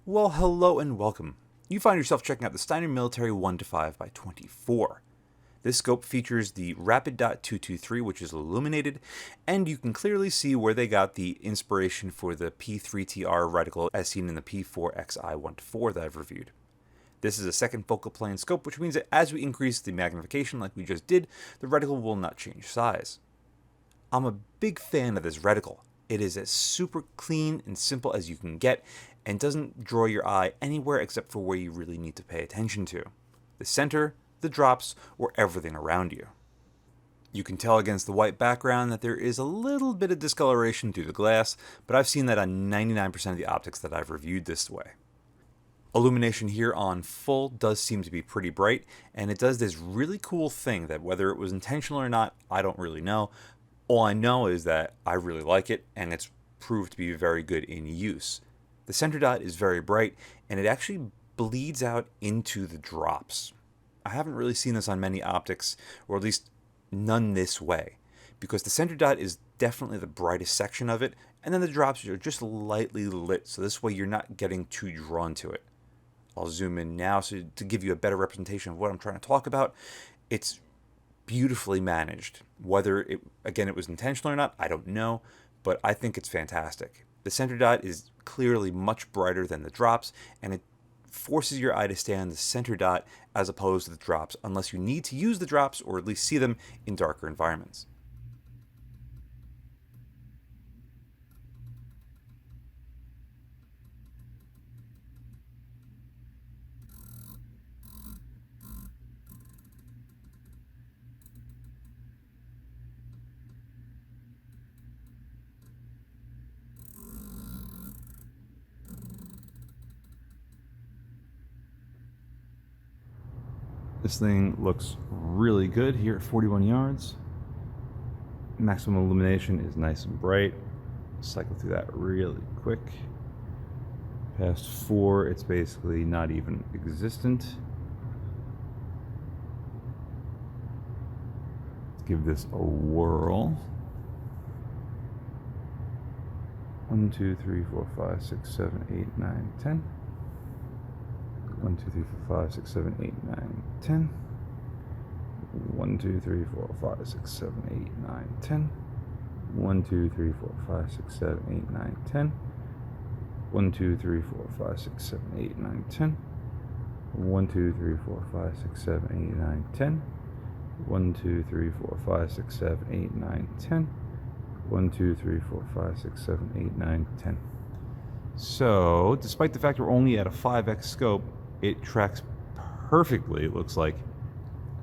Well, hello and welcome. You find yourself checking out the Steiner Military 1-5 by 24. This scope features the Rapid Dot 223, which is illuminated, and you can clearly see where they got the inspiration for the P3TR reticle as seen in the P4XI 1-4 that I've reviewed. This is a second focal plane scope, which means that as we increase the magnification like we just did, the reticle will not change size. I'm a big fan of this reticle. It is as super clean and simple as you can get, and doesn't draw your eye anywhere except for where you really need to pay attention to. The center, the drops, or everything around you. You can tell against the white background that there is a little bit of discoloration through the glass, but I've seen that on 99% of the optics that I've reviewed this way. Illumination here on full does seem to be pretty bright, and it does this really cool thing that whether it was intentional or not, I don't really know. All I know is that I really like it, and it's proved to be very good in use. The center dot is very bright, and it actually bleeds out into the drops. I haven't really seen this on many optics, or at least none this way, because the center dot is definitely the brightest section of it, and then the drops are just lightly lit, so this way you're not getting too drawn to it. I'll zoom in now so to give you a better representation of what I'm trying to talk about. It's beautifully managed. Whether it was intentional or not, I don't know, but I think it's fantastic. The center dot is clearly much brighter than the drops, and it forces your eye to stay on the center dot as opposed to the drops, unless you need to use the drops or at least see them in darker environments. This thing looks really good here at 41 yards. Maximum illumination is nice and bright. Cycle through that really quick. Past 4, it's basically not even existent. Let's give this a whirl. 1, 2, 3, 4, 5, 6, 7, 8, 9, 10. 1, 2, 3, 4, 5, 6, 7, 8, 9, 10. 1, 2, 3, 4, 5, 6, 7, 8, 9, 10. 1, 2, 3, 4, 5, 6, 7, 8, 9, 10. 1, 2, 3, 4, 5, 6, 7, 8, 9, 10. 1, 2, 3, 4, 5, 6, 7, 8, 9, 10. 1, 2, 3, 4, 5, 6, 7, 8, 9, 10. 1, 2, 3, 4, 5, 6, 7, 8, 9, 10. So, despite the fact we're only at a 5x scope, it tracks perfectly, it looks like,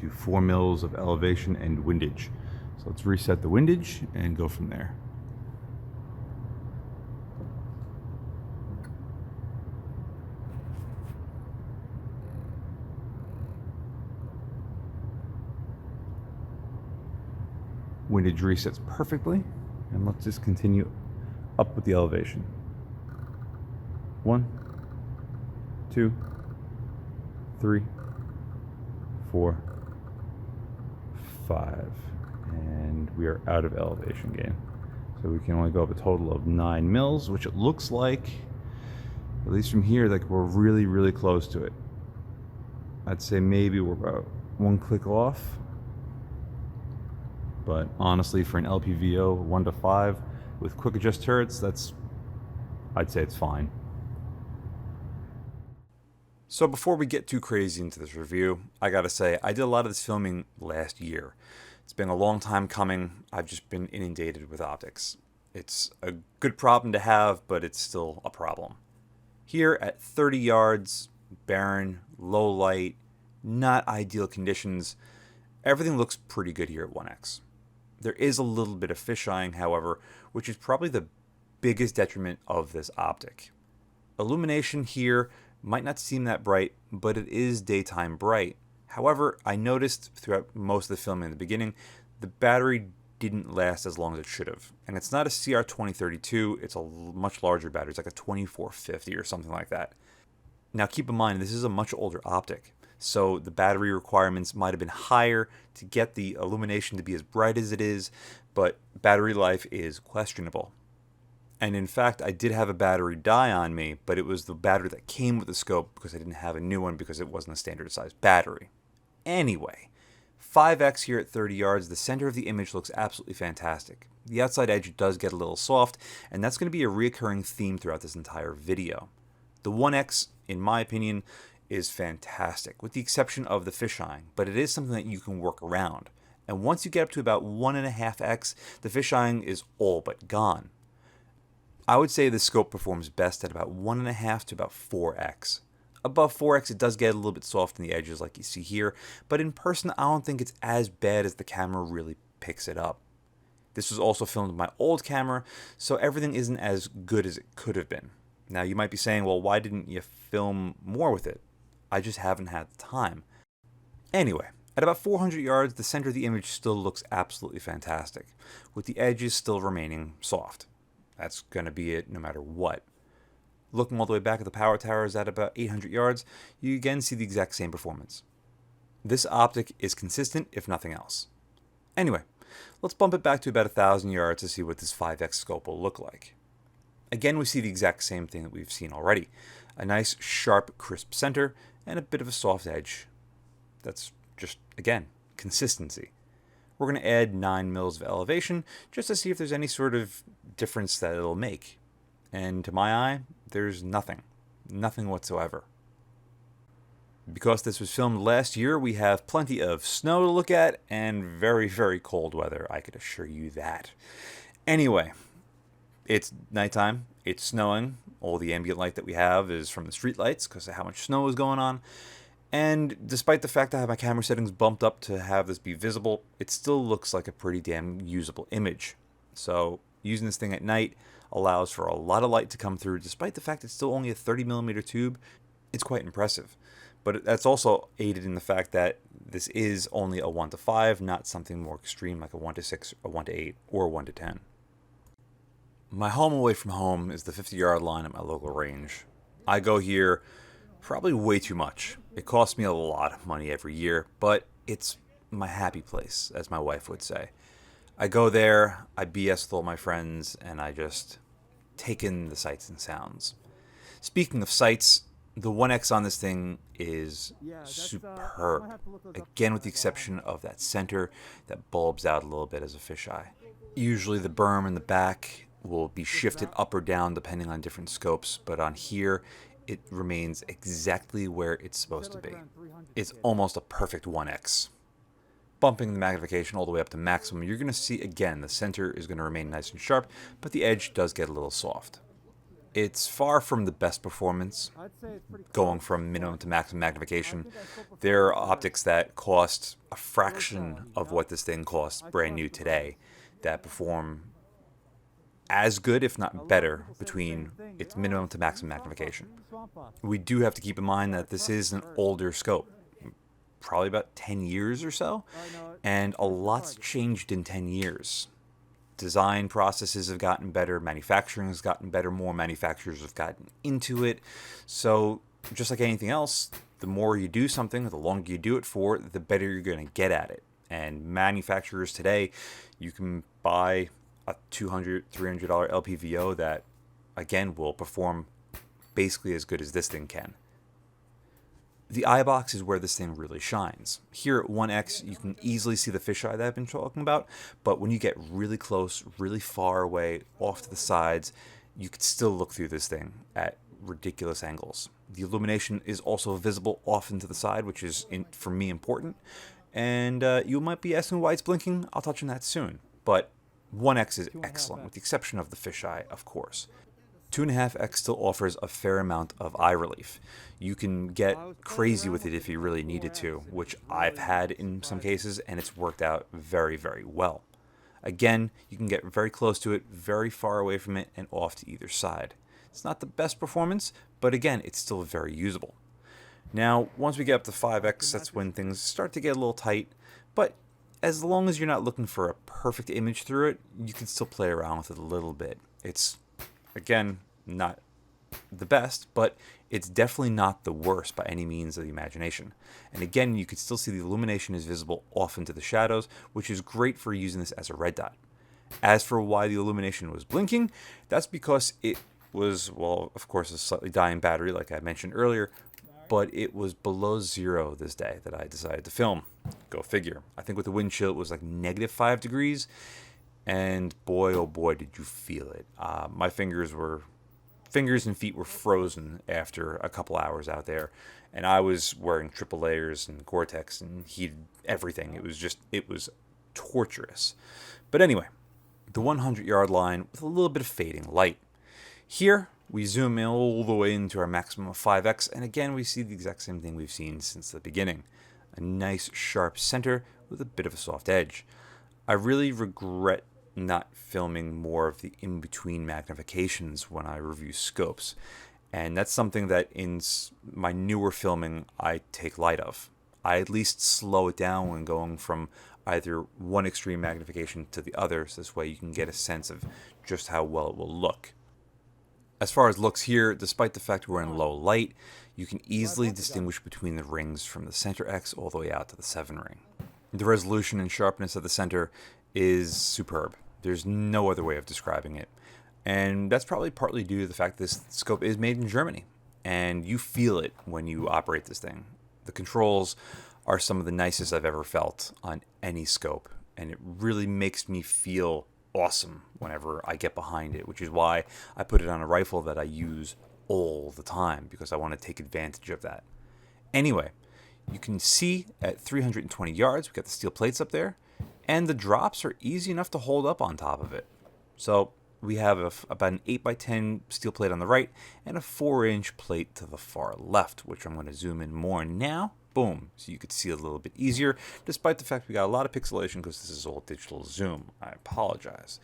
to 4 mils of elevation and windage. So let's reset the windage and go from there. Windage resets perfectly, and let's just continue up with the elevation. 1, 2, 3, 4, 5, and we are out of elevation gain. So we can only go up a total of 9 mils, which it looks like, at least from here, like we're really, really close to it. I'd say maybe we're about 1 click off, but honestly, for an LPVO 1-5 with quick adjust turrets, I'd say it's fine. So before we get too crazy into this review, I gotta say, I did a lot of this filming last year. It's been a long time coming. I've just been inundated with optics. It's a good problem to have, but it's still a problem. Here at 30 yards, barren, low light, not ideal conditions, everything looks pretty good here at 1x. There is a little bit of fisheyeing, however, which is probably the biggest detriment of this optic. Illumination here might not seem that bright, but it is daytime bright. However, I noticed throughout most of the filming in the beginning, the battery didn't last as long as it should have. And it's not a CR2032, it's a much larger battery. It's like a 2450 or something like that. Now keep in mind, this is a much older optic, so the battery requirements might have been higher to get the illumination to be as bright as it is, but battery life is questionable. And in fact, I did have a battery die on me, but it was the battery that came with the scope because I didn't have a new one because it wasn't a standard size battery. Anyway, 5x here at 30 yards, the center of the image looks absolutely fantastic. The outside edge does get a little soft, and that's going to be a recurring theme throughout this entire video. The 1x, in my opinion, is fantastic, with the exception of the fisheyeing, but it is something that you can work around. And once you get up to about 1.5x, the fisheyeing is all but gone. I would say the scope performs best at about 1.5 to about 4x. Above 4x, it does get a little bit soft in the edges like you see here, but in person, I don't think it's as bad as the camera really picks it up. This was also filmed with my old camera, so everything isn't as good as it could have been. Now, you might be saying, well, why didn't you film more with it? I just haven't had the time. Anyway, at about 400 yards, the center of the image still looks absolutely fantastic, with the edges still remaining soft. That's going to be it no matter what. Looking all the way back at the power towers at about 800 yards, you again see the exact same performance. This optic is consistent, if nothing else. Anyway, let's bump it back to about 1,000 yards to see what this 5x scope will look like. Again, we see the exact same thing that we've seen already. A nice, sharp, crisp center, and a bit of a soft edge. That's just, again, consistency. We're going to add 9 mils of elevation just to see if there's any sort of difference that it'll make. And to my eye, there's nothing. Nothing whatsoever. Because this was filmed last year, we have plenty of snow to look at and very, very cold weather, I could assure you that. Anyway, it's nighttime, it's snowing, all the ambient light that we have is from the street lights because of how much snow is going on. And despite the fact that I have my camera settings bumped up to have this be visible, it still looks like a pretty damn usable image. So using this thing at night allows for a lot of light to come through. Despite the fact it's still only a 30mm tube, it's quite impressive. But that's also aided in the fact that this is only a 1:5, not something more extreme like a 1:6, a 1:8, or a 1:10. My home away from home is the 50-yard line at my local range. I go here probably way too much. It costs me a lot of money every year, but it's my happy place, as my wife would say. I go there, I BS with all my friends, and I just take in the sights and sounds. Speaking of sights, the 1x on this thing is superb. Again, with the exception of that center that bulbs out a little bit as a fisheye. Usually the berm in the back will be shifted up or down depending on different scopes, but on here it remains exactly where it's supposed to be. It's almost a perfect 1x. Bumping the magnification all the way up to maximum, you're going to see again the center is going to remain nice and sharp, but the edge does get a little soft. It's far from the best performance going from minimum to maximum magnification. There are optics that cost a fraction of what this thing costs brand new today that perform as good, if not better, between its minimum to maximum magnification. We do have to keep in mind that this is an older scope, probably about 10 years or so, and a lot's changed in 10 years. Design processes have gotten better, manufacturing has gotten better, more manufacturers have gotten into it. So just like anything else, the more you do something, the longer you do it for, the better you're going to get at it. And manufacturers today, you can buy a $200, $300 LPVO that, again, will perform basically as good as this thing can. The Eyebox is where this thing really shines. Here at 1x, you can easily see the fisheye that I've been talking about, but when you get really close, really far away, off to the sides, you can still look through this thing at ridiculous angles. The illumination is also visible off into the side, which is, for me, important. And you might be asking why it's blinking. I'll touch on that soon. But 1x is excellent, with the exception of the fisheye, of course. 2.5x still offers a fair amount of eye relief. You can get crazy with it if you really needed to, which I've had in some cases, and it's worked out very, very well. Again, you can get very close to it, very far away from it, and off to either side. It's not the best performance, but again, it's still very usable. Now, once we get up to 5x, that's when things start to get a little tight, but as long as you're not looking for a perfect image through it, you can still play around with it a little bit. It's, again, not the best, but it's definitely not the worst by any means of the imagination. And again, you can still see the illumination is visible off into the shadows, which is great for using this as a red dot. As for why the illumination was blinking, that's because it was, well, of course, a slightly dying battery, like I mentioned earlier, but it was below zero this day that I decided to film. Go figure. I think with the wind chill, it was like -5 degrees, and boy, oh boy, did you feel it. My fingers and feet were frozen after a couple hours out there, and I was wearing triple layers and Gore-Tex and heated everything. It was torturous. But anyway, the 100-yard line with a little bit of fading light. Here, we zoom in all the way into our maximum of 5x, and again, we see the exact same thing we've seen since the beginning. A nice, sharp center with a bit of a soft edge. I really regret not filming more of the in-between magnifications when I review scopes, and that's something that in my newer filming I take light of. I at least slow it down when going from either one extreme magnification to the other, so this way you can get a sense of just how well it will look. As far as looks here, despite the fact we're in low light, you can easily distinguish between the rings from the center X all the way out to the 7 ring. The resolution and sharpness of the center is superb. There's no other way of describing it. And that's probably partly due to the fact this scope is made in Germany, and you feel it when you operate this thing. The controls are some of the nicest I've ever felt on any scope, and it really makes me feel awesome whenever I get behind it, which is why I put it on a rifle that I use all the time, because I want to take advantage of that. Anyway, you can see at 320 yards, we've got the steel plates up there, and the drops are easy enough to hold up on top of it. So we have about an 8x10 steel plate on the right and a 4-inch plate to the far left, which I'm going to zoom in more now. Boom, so you could see a little bit easier, despite the fact we got a lot of pixelation because this is all digital zoom. I apologize.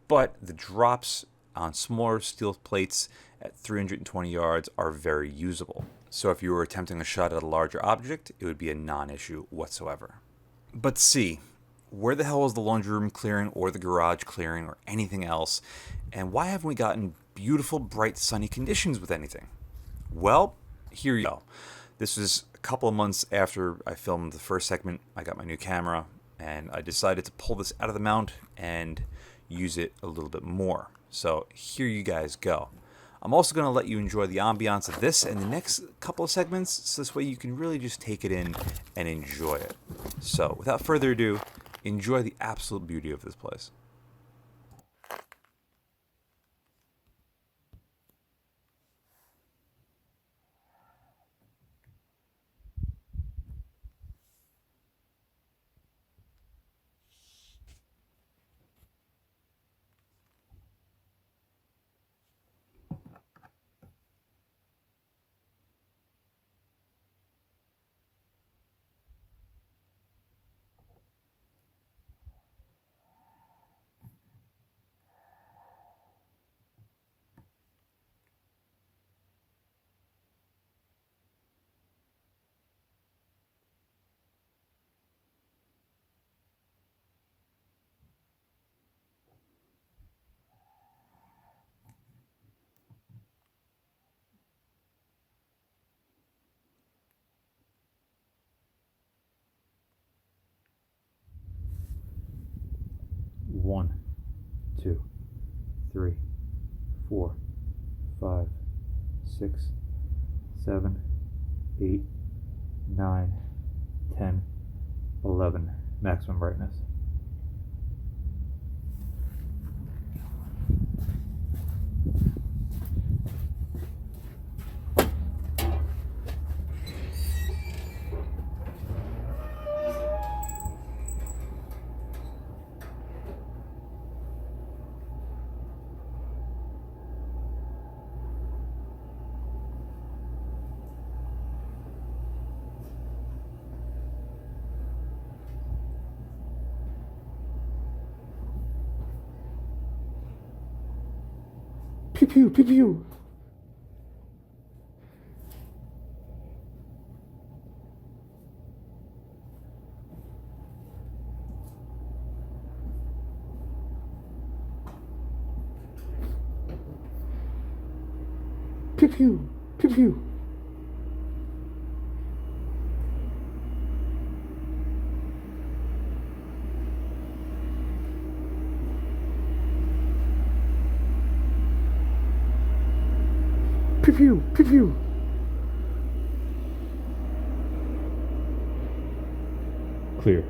But the drops on smaller steel plates at 320 yards are very usable. So if you were attempting a shot at a larger object, it would be a non-issue whatsoever. But see, where the hell is the laundry room clearing or the garage clearing or anything else? And why haven't we gotten beautiful, bright, sunny conditions with anything? Well, here you go. This was a couple of months after I filmed the first segment. I got my new camera, and I decided to pull this out of the mount and use it a little bit more. So here you guys go. I'm also going to let you enjoy the ambiance of this and the next couple of segments, so this way you can really just take it in and enjoy it. So without further ado, enjoy the absolute beauty of this place. One, 2, 3, 4, 5, 6, 7, 8, 9, 10, 11. Maximum brightness. Pew pew pew pew. Pew pew pew pew. pew, pew, pew. Clear.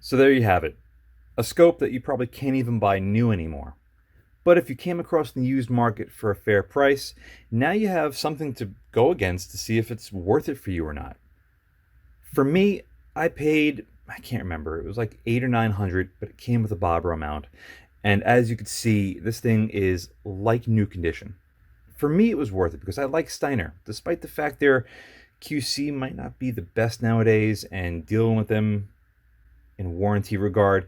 So there you have it. A scope that you probably can't even buy new anymore. But if you came across the used market for a fair price, now you have something to go against to see if it's worth it for you or not. For me, I paid, I can't remember, it was like 8 or 900, but it came with a bobber amount. And as you can see, this thing is like new condition. For me, it was worth it because I like Steiner, despite the fact their QC might not be the best nowadays, and dealing with them in warranty regard,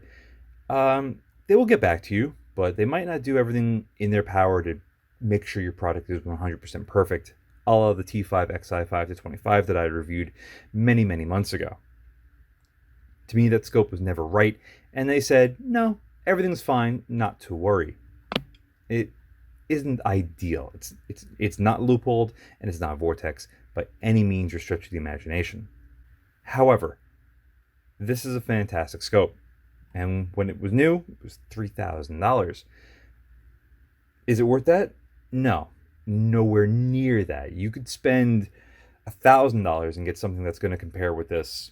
they will get back to you, but they might not do everything in their power to make sure your product is 100% perfect, a la the T5 Xi 5-25 that I reviewed many, many months ago. To me, that scope was never right, and they said, no, everything's fine, not to worry. It isn't ideal. It's not loopholed, and it's not vortex by any means or stretch of the imagination. However, this is a fantastic scope, and when it was new, it was $3,000. Is it worth that? No, nowhere near that. You could spend $1,000 and get something that's going to compare with this,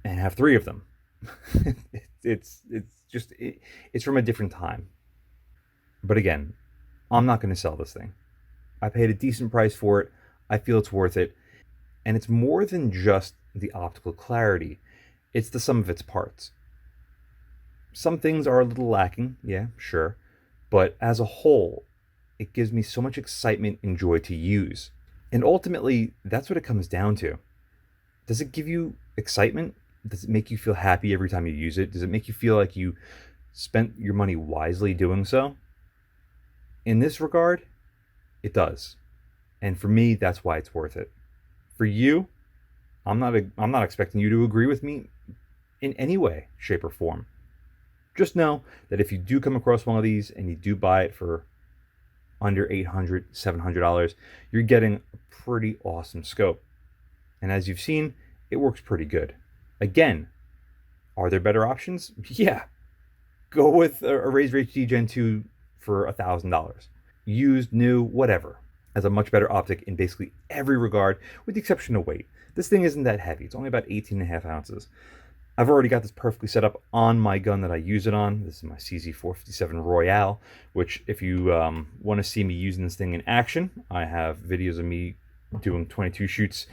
and have 3 of them. it's from a different time. But again, I'm not going to sell this thing. I paid a decent price for it. I feel it's worth it, and it's more than just the optical clarity. It's the sum of its parts. Some things are a little lacking, yeah, sure, but as a whole, it gives me so much excitement and joy to use. And ultimately, that's what it comes down to. Does it give you excitement? Does it make you feel happy every time you use it? Does it make you feel like you spent your money wisely doing so? In this regard, it does. And for me, that's why it's worth it. For you, I'm not expecting you to agree with me in any way, shape, or form. Just know that if you do come across one of these and you do buy it for under $800, $700, you're getting a pretty awesome scope. And as you've seen, it works pretty good. Again, are there better options? Yeah. Go with a Razor HD Gen 2 for $1,000. Used, new, whatever. Has a much better optic in basically every regard, with the exception of weight. This thing isn't that heavy. It's only about 18.5 ounces. I've already got this perfectly set up on my gun that I use it on. This is my CZ457 Royale, which if you want to see me using this thing in action, I have videos of me doing 22 shoots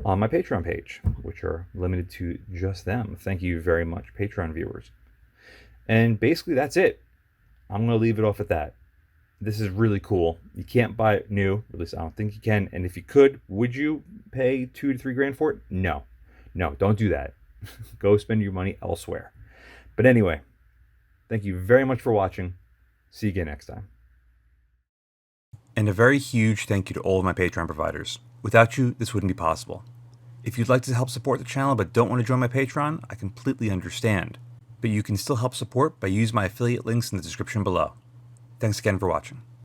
on my Patreon page, which are limited to just them. Thank you very much, Patreon viewers. And basically that's it. I'm going to leave it off at that. This is really cool. You can't buy it new, at least I don't think you can. And if you could, would you pay $2 to $3 grand for it? No, don't do that. Go spend your money elsewhere. But anyway, thank you very much for watching. See you again next time. And a very huge thank you to all of my Patreon providers. Without you, this wouldn't be possible. If you'd like to help support the channel but don't want to join my Patreon, I completely understand. But you can still help support by using my affiliate links in the description below. Thanks again for watching.